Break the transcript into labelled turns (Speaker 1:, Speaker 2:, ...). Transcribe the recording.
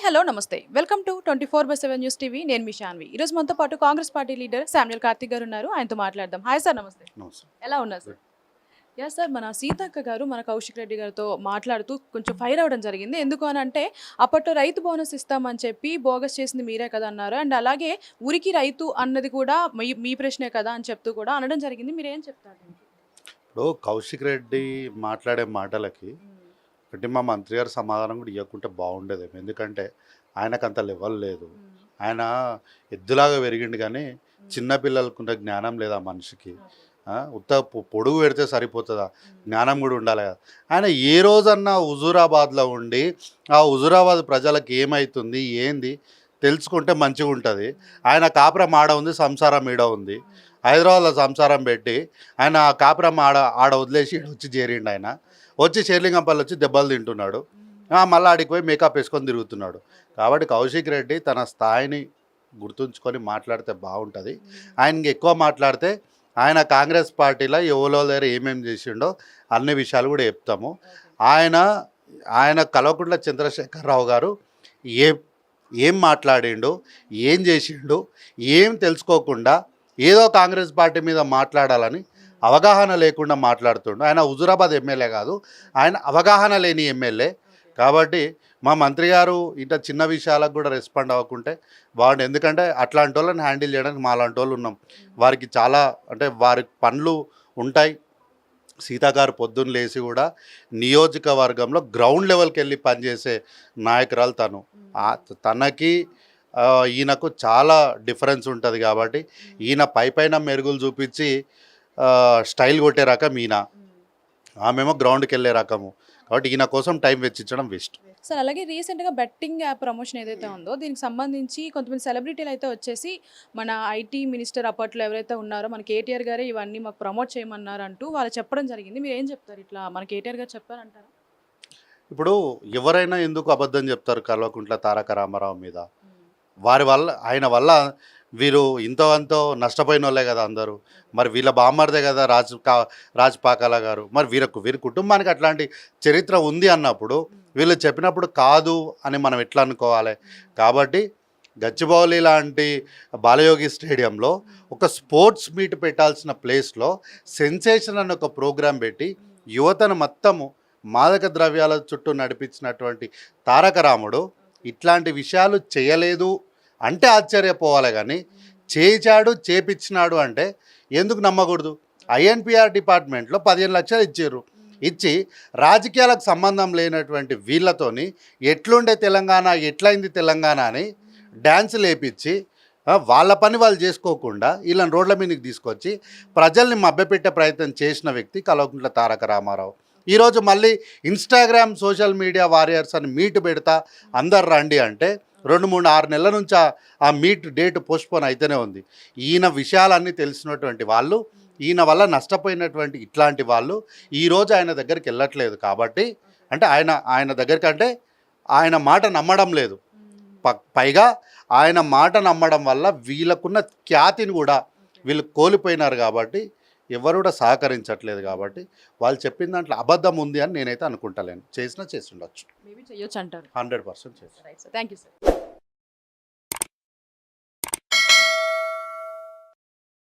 Speaker 1: Hello నమస్తే welcome to 24/7 news TV. నేను మీ శాన్వి. ఈరోజు మనతో పాటు Congress party leader Samuel Karthik గారు ఉన్నారు. ఆయనతో మాట్లాడదాం. హాయ్ సార్, నమస్తే. ఎలా ఉన్నారు సార్? యా సార్, మన సీతక్క గారు మన కౌశిక్ రెడ్డి గారితో మాట్లాడుతూ కొంచెం ఫైర్ అవ్వడం జరిగింది. ఎందుకు అని అంటే అప్పట్లో రైతు బోనస్ ఇస్తామని చెప్పి బోగస్ చేసింది మీరే కదా అన్నారు. అండ్ అలాగే ఉరికి రైతు అన్నది కూడా మీ ప్రశ్నే కదా అని చెప్తూ కూడా అనడం జరిగింది. మీరు ఏం చెప్తారు?
Speaker 2: ఇప్పుడు కౌశిక్ రెడ్డి మాట్లాడే మాటలకి ఒకటి మా మంత్రి గారు సమాధానం కూడా ఇవ్వకుంటే బాగుండేదేమో. ఎందుకంటే ఆయనకు అంత లెవెల్ లేదు. ఆయన ఎద్దులాగా పెరిగిండు కానీ చిన్నపిల్లలకున్న జ్ఞానం లేదా మనిషికి. పొడుగు పెడితే సరిపోతుందా? జ్ఞానం కూడా ఉండాలి కదా. ఆయన ఏ రోజన్నా హుజూరాబాద్లో ఉండి ఆ హుజూరాబాద్ ప్రజలకు ఏమవుతుంది ఏంది తెలుసుకుంటే మంచిగా ఉంటుంది. ఆయన కాపురం ఆడ ఉంది, సంసారం ఈడ ఉంది. హైదరాబాద్లో సంసారం పెట్టి ఆయన ఆ కాపురం ఆడ వదిలేసి వచ్చి చేరిండు. ఆయన వచ్చి షేర్లింగంపల్లి వచ్చి దెబ్బలు తింటున్నాడు. మళ్ళీ ఆడికి పోయి మేకప్ వేసుకొని తిరుగుతున్నాడు. కాబట్టి కౌశిక్ రెడ్డి తన స్థాయిని గుర్తుంచుకొని మాట్లాడితే బాగుంటుంది. ఆయనకి ఎక్కువ మాట్లాడితే ఆయన కాంగ్రెస్ పార్టీలో ఎవరో దగ్గర ఏమేమి చేసిండో అన్ని విషయాలు కూడా చెప్తాము. ఆయన కల్వకుంట్ల చంద్రశేఖరరావు గారు ఏం మాట్లాడిండు, ఏం చేసిండు, ఏం తెలుసుకోకుండా ఏదో కాంగ్రెస్ పార్టీ మీద మాట్లాడాలని అవగాహన లేకుండా మాట్లాడుతుండు. ఆయన హుజూరాబాద్ ఎమ్మెల్యే కాదు, ఆయన అవగాహన లేని ఎమ్మెల్యే. కాబట్టి మా మంత్రి గారు ఇట్లా చిన్న విషయాలకు కూడా రెస్పాండ్ అవ్వకుంటే బాగుంటుంది. ఎందుకంటే అట్లాంటి వాళ్ళని హ్యాండిల్ చేయడానికి మాలాంటి వాళ్ళు ఉన్నాం. వారికి చాలా అంటే వారి పనులు ఉంటాయి. సీతాగారు పొద్దున్న లేచి కూడా నియోజకవర్గంలో గ్రౌండ్ లెవెల్కి వెళ్ళి పనిచేసే నాయకురాలు తను. తనకి ఈయనకు చాలా డిఫరెన్స్ ఉంటుంది. కాబట్టి ఈయన పైన మెరుగులు చూపించి స్టైల్ కొట్టే రకం ఈయన, ఆమెమో గ్రౌండ్కి వెళ్ళే రకము. కాబట్టి ఈయన కోసం టైం వెచ్చించడం వేస్ట్.
Speaker 1: సార్, అలాగే రీసెంట్గా బెట్టింగ్ యాప్ ప్రమోషన్ ఏదైతే ఉందో దీనికి సంబంధించి కొంతమంది సెలబ్రిటీలు అయితే వచ్చేసి మన ఐటీ మినిస్టర్ అప్పట్లో ఎవరైతే ఉన్నారో మన కేటీఆర్ గారే ఇవన్నీ మాకు ప్రమోట్ చేయమన్నారు అంటూ వాళ్ళు చెప్పడం జరిగింది. మీరు ఏం చెప్తారు? ఇట్లా మన కేటీఆర్ గారు చెప్పారంటారా?
Speaker 2: ఇప్పుడు ఎవరైనా ఎందుకు అబద్ధం చెప్తారు కల్వకుంట్ల తారక రామారావు మీద? ఆయన వల్ల వీరు ఇంతో నష్టపోయిన వాళ్ళే కదా అందరూ. మరి వీళ్ళ బామ్మర్దే కదా రాజ్ పాకాల గారు. మరి వీరి కుటుంబానికి అట్లాంటి చరిత్ర ఉంది అన్నప్పుడు వీళ్ళు చెప్పినప్పుడు కాదు అని మనం ఎట్లా అనుకోవాలి? కాబట్టి గచ్చిబౌలి లాంటి బాలయోగి స్టేడియంలో ఒక స్పోర్ట్స్ మీట్ పెట్టాల్సిన ప్లేస్లో సెన్సేషన్ అని ఒక ప్రోగ్రాం పెట్టి యువతను మొత్తము మాదక ద్రవ్యాల చుట్టూ నడిపించినటువంటి తారక రాముడు ఇట్లాంటి విషయాలు చేయలేదు అంటే ఆశ్చర్యపోవాలి. కానీ చేపించినాడు అంటే ఎందుకు నమ్మకూడదు? ఐఎన్పిఆర్ డిపార్ట్మెంట్లో 15 లక్షలు ఇచ్చి రాజకీయాలకు సంబంధం లేనటువంటి వీళ్ళతోని ఎట్లుండే తెలంగాణ, ఎట్లయింది తెలంగాణ అని డ్యాన్సులు వేపించి వాళ్ళ పని వాళ్ళు చేసుకోకుండా వీళ్ళని రోడ్ల మీదకి తీసుకొచ్చి ప్రజల్ని మభ్యపెట్టే ప్రయత్నం చేసిన వ్యక్తి కల్వకుంట్ల తారక రామారావు. ఈరోజు మళ్ళీ ఇన్స్టాగ్రామ్ సోషల్ మీడియా వారియర్స్ అని మీట్ పెడతా అందరు రండి అంటే 2-3-6 నెలల నుంచి ఆ మీట్ డేట్ పోస్ట్పోన్ అయితేనే ఉంది. ఈయన విషయాలన్నీ తెలిసినటువంటి వాళ్ళు, ఈయన వల్ల నష్టపోయినటువంటి ఇట్లాంటి వాళ్ళు ఈరోజు ఆయన దగ్గరికి వెళ్ళట్లేదు. కాబట్టి అంటే ఆయన దగ్గరికి అంటే ఆయన మాట నమ్మడం లేదు. పైగా ఆయన మాట నమ్మడం వల్ల వీళ్ళకున్న ఖ్యాతిని కూడా వీళ్ళు కోల్పోయినారు. కాబట్టి ఎవరు కూడా సహకరించట్లేదు. కాబట్టి వాళ్ళు చెప్పిన దాంట్లో అబద్ధం ఉంది అని నేనైతే అనుకుంటలేను. చేసి ఉండొచ్చు,
Speaker 1: 100%
Speaker 2: చేసి.
Speaker 1: Thank you sir.